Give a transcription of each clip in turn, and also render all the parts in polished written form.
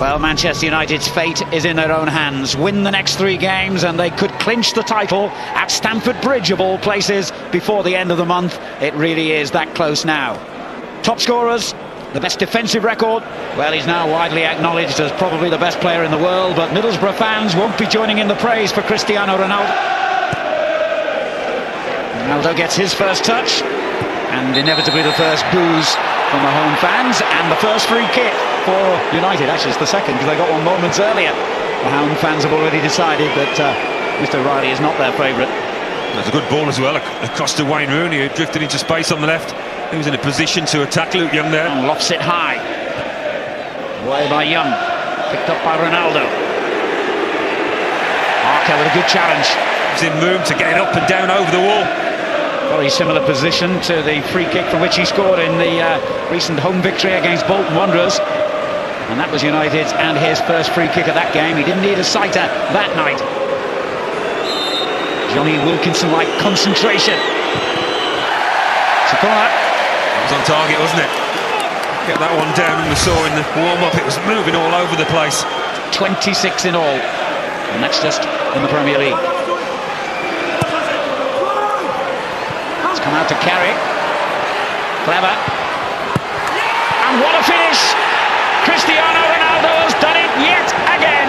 Well, Manchester United's fate is in their own hands. Win the next 3 games and they could clinch the title at Stamford Bridge of all places before the end of the month. It really is that close now. Top scorers, the best defensive record. Well, he's now widely acknowledged as probably the best player in the world, but Middlesbrough fans won't be joining in the praise for Cristiano Ronaldo. Ronaldo gets his first touch, and inevitably the first boos from the home fans, and the first free kick for United. Actually, it's the second, because they got one moments earlier. The home fans have already decided that Mr. Riley is not their favourite. That's a good ball as well, across to Wayne Rooney, who drifted into space on the left. He was in a position to attack Luke Young there. And lofts it high. Away by Young. Picked up by Ronaldo. Arca with a good challenge. He's in room to get it up and down over the wall. Very similar position to the free kick from which he scored in the recent home victory against Bolton Wanderers. And that was United's and his first free kick of that game. He didn't need a sighter that night. Johnny Wilkinson-like concentration. It's a corner. It was on target, wasn't it? Get that one down, and we saw in the warm-up it was moving all over the place. 26 in all, and that's just in the Premier League. It's come out to carry. Clever. And what a finish! Cristiano Ronaldo has done it yet again.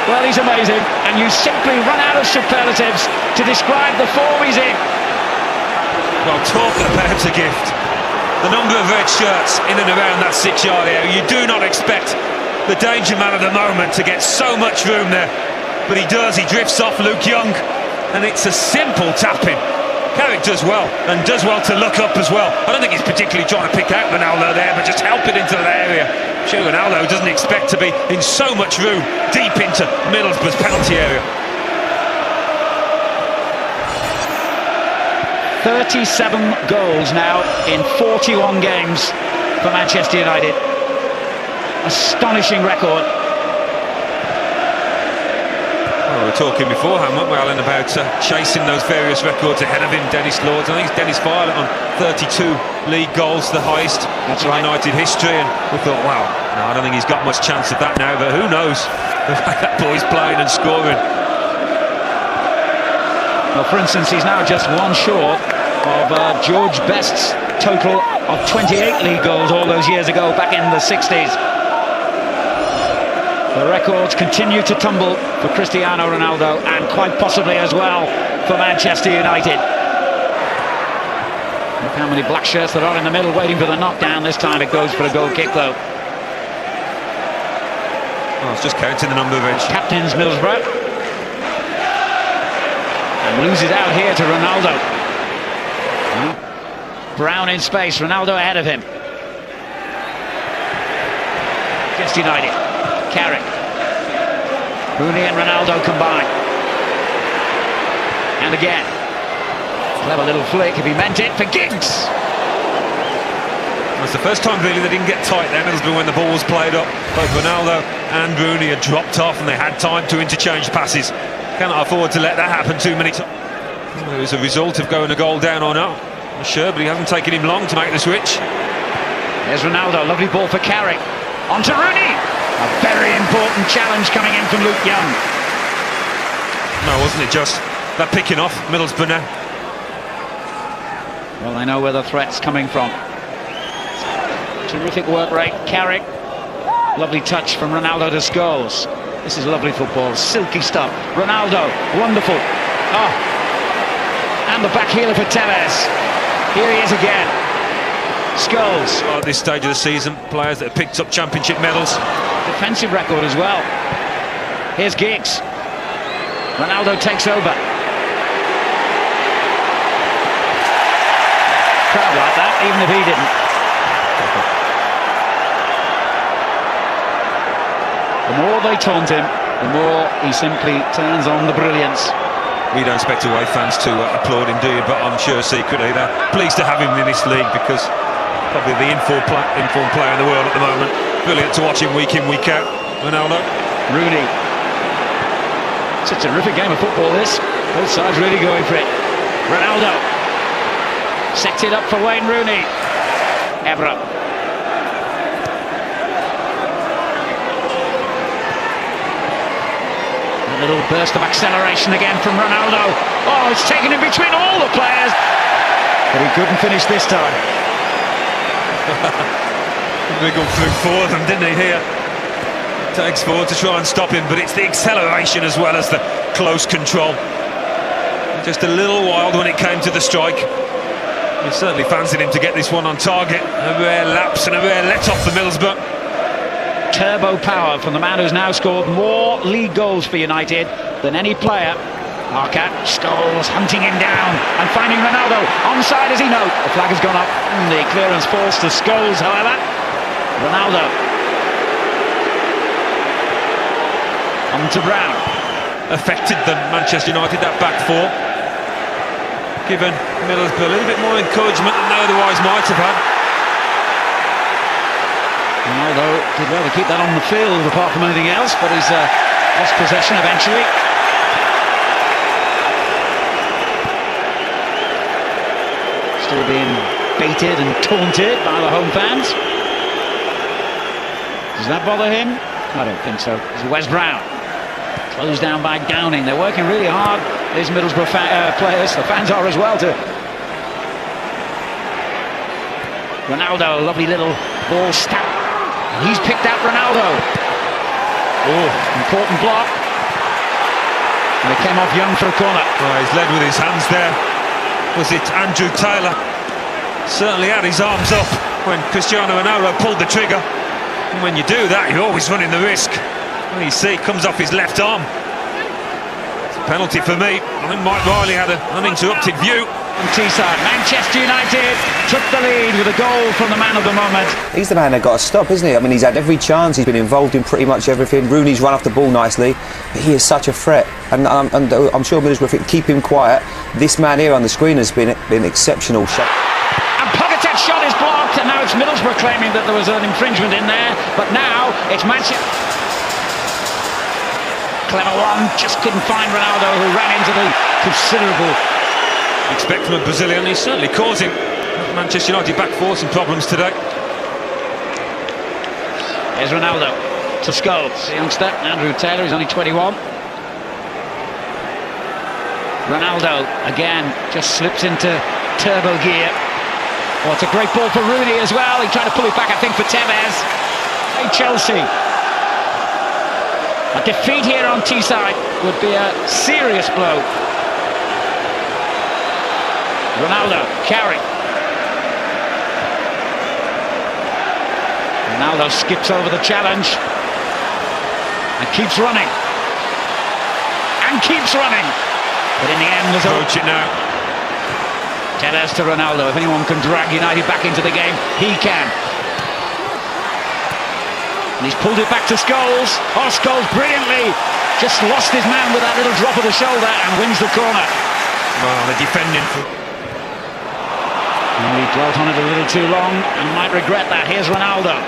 Well, he's amazing, and you simply run out of superlatives to describe the form he's in. Well, talk about a gift. The number of red shirts in and around that 6-yard area. You do not expect the danger man of the moment to get so much room there. But he does, he drifts off Luke Young, and it's a simple tap-in. Carrick does well, and does well to look up as well. I don't think he's particularly trying to pick out Ronaldo there, but just help it into that area. Sure, Ronaldo doesn't expect to be in so much room deep into Middlesbrough's penalty area. 37 goals now in 41 games for Manchester United. Astonishing record. Well, we were talking beforehand, weren't we, Alan, about chasing those various records ahead of him. Dennis Lords, I think it's Dennis Violet on 32 league goals, the highest in United history, and we thought, wow, no, I don't think he's got much chance of that now, but who knows the way that boy's playing and scoring. Well, for instance, he's now just one short of George Best's total of 28 league goals all those years ago, back in the 60s. The records continue to tumble for Cristiano Ronaldo, and quite possibly as well for Manchester United. Look how many black shirts there are in the middle waiting for the knockdown. This time it goes for a goal kick, though. Well, it's just counting the number of red shirts. Captains Middlesbrough. And loses out here to Ronaldo. Brown in space, Ronaldo ahead of him. Manchester United. Carrick. Rooney and Ronaldo combine. And again. Clever little flick, if he meant it, for Giggs. It's the first time really they didn't get tight there, Middlesbrough, when the ball was played up. Both Ronaldo and Rooney had dropped off and they had time to interchange passes. Cannot afford to let that happen too many times. It was a result of going a goal down or not. I'm sure, but he hasn't taken him long to make the switch. There's Ronaldo, lovely ball for Carrick. On to Rooney. A very important challenge coming in from Luke Young. No, wasn't it just that picking off Middlesbrough now? Well, they know where the threat's coming from. Terrific work rate, Carrick. Lovely touch from Ronaldo to Scholes. This is lovely football, silky stuff. Ronaldo, wonderful. Oh, and the back heeler for Tevez. Here he is again. Scholes. Well, at this stage of the season, players that have picked up championship medals. Defensive record as well. Here's Giggs. Ronaldo takes over. Crowd like that, even if he didn't. The more they taunt him, the more he simply turns on the brilliance. We don't expect away fans to applaud him, do you? But I'm sure secretly they're pleased to have him in this league, because probably the informed player in the world at the moment. Brilliant to watch him week in, week out. Ronaldo. Rooney. It's a terrific game of football, this. Both sides really going for it. Ronaldo. Sets it up for Wayne Rooney. Evra. A little burst of acceleration again from Ronaldo. Oh, it's taken in between all the players. But he couldn't finish this time. Big one through four of them, didn't he, here? Takes forward to try and stop him, but it's the acceleration as well as the close control. Just a little wild when it came to the strike. He certainly fancied him to get this one on target. A rare lapse and a rare let-off for Middlesbrough. Turbo power from the man who's now scored more league goals for United than any player. Arca, Scholes hunting him down and finding Ronaldo. Onside, as he knows. The flag has gone up. The clearance falls to Scholes, however. Ronaldo. On to Brown. Affected them, Manchester United, that back four. Given Middlesbrough a little bit more encouragement than they otherwise might have had. Ronaldo did well to keep that on the field apart from anything else, but he's lost possession eventually. Still being baited and taunted by the home fans. Does that bother him? I don't think so. It's Wes Brown. Closed down by Downing. They're working really hard, these Middlesbrough players. The fans are as well too. Ronaldo, lovely little ball stab. He's picked out Ronaldo. Oh, important block. And it came off Young for a corner. Oh, he's led with his hands there. Was it Andrew Taylor? Certainly had his arms up when Cristiano Ronaldo pulled the trigger. And when you do that, you're always running the risk. And you see it comes off his left arm. It's a penalty for me. I think Mike Riley had an uninterrupted view. From Teesside, Manchester United took the lead with a goal from the man of the moment. He's the man that got to stop, isn't he? I mean, he's had every chance. He's been involved in pretty much everything. Rooney's run off the ball nicely, but he is such a threat. And I'm sure Middlesbrough, if it keep him quiet, this man here on the screen has been exceptional. And Pogatet's shot is blocked, and now it's Middlesbrough claiming that there was an infringement in there. But now it's Manchester. Clever one, just couldn't find Ronaldo, who ran into the considerable. Expect from a Brazilian, he's certainly causing Manchester United back four some problems today. Here's Ronaldo to Scholes, the youngster, Andrew Taylor, he's only 21. Ronaldo again just slips into turbo gear. Oh, it's a great ball for Rooney as well. He tried to pull it back, I think, for Tevez. Hey, Chelsea. A defeat here on Teesside would be a serious blow. Ronaldo, carry. Ronaldo skips over the challenge and keeps running. And keeps running. But in the end, there's approach it now. Tevez to Ronaldo. If anyone can drag United back into the game, he can. And he's pulled it back to Scholes. Oh, Scholes brilliantly just lost his man with that little drop of the shoulder and wins the corner. Well, the defending. And he dwelt on it a little too long and might regret that. Here's Ronaldo.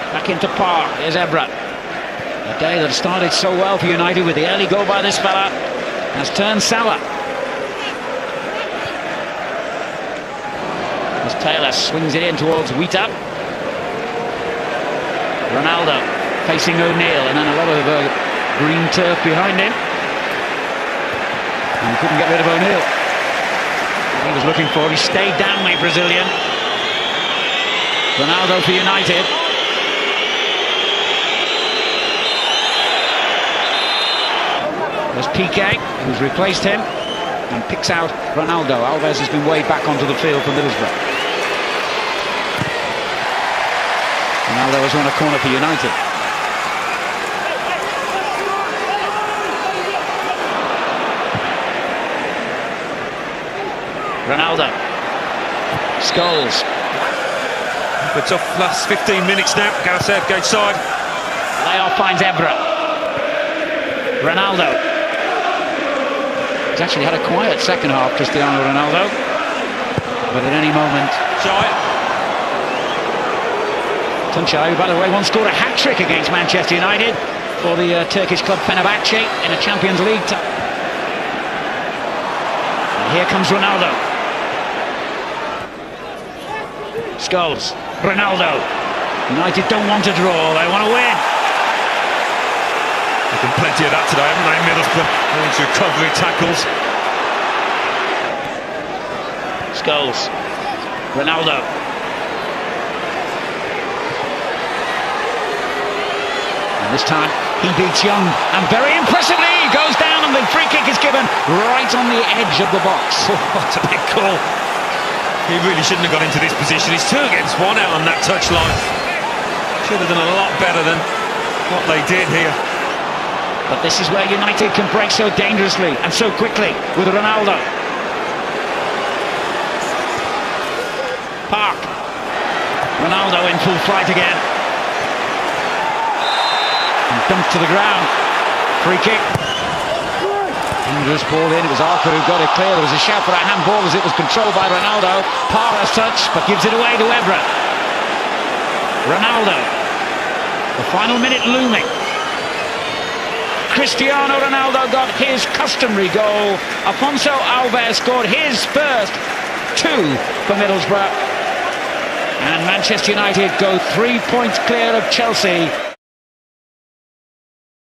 Back into par. Here's Evra. A day that started so well for United with the early goal by this fella has turned sour. As Taylor swings it in towards Wheater. Ronaldo facing O'Neill, and then a lot of green turf behind him. And he couldn't get rid of O'Neill. He was looking for, he stayed down, my Brazilian. Ronaldo for United. There's Piqué, who's replaced him, and picks out Ronaldo. Alves has been way back onto the field for Middlesbrough. Ronaldo has won a corner for United. Ronaldo. Scholes. A tough last 15 minutes now. Gareth Southgate side. Layoff finds Evra. Ronaldo. He's actually had a quiet second half, Cristiano Ronaldo. But at any moment... Tunçay, who, by the way, once scored a hat-trick against Manchester United for the Turkish club Fenerbahce in a Champions League tie. And here comes Ronaldo. Scholes, Ronaldo. United don't want to draw, they want to win. There's been plenty of that today, haven't they, Middlesbrough? Into recovery tackles. Scholes, Ronaldo. And this time he beats Young, and very impressively he goes down, and the free kick is given right on the edge of the box. What a big call. He really shouldn't have got into this position. He's 2 against 1 out on that touchline. Should have done a lot better than what they did here. But this is where United can break so dangerously and so quickly with Ronaldo. Park. Ronaldo in full flight again. And dumped to the ground. Free kick. Dangerous ball in. It was Arthur who got it clear. There was a shout for a handball as it was controlled by Ronaldo. Parker's touch, but gives it away to Evra. Ronaldo. The final minute looming. Cristiano Ronaldo got his customary goal. Afonso Alves scored his first 2 for Middlesbrough. And Manchester United go 3 points clear of Chelsea.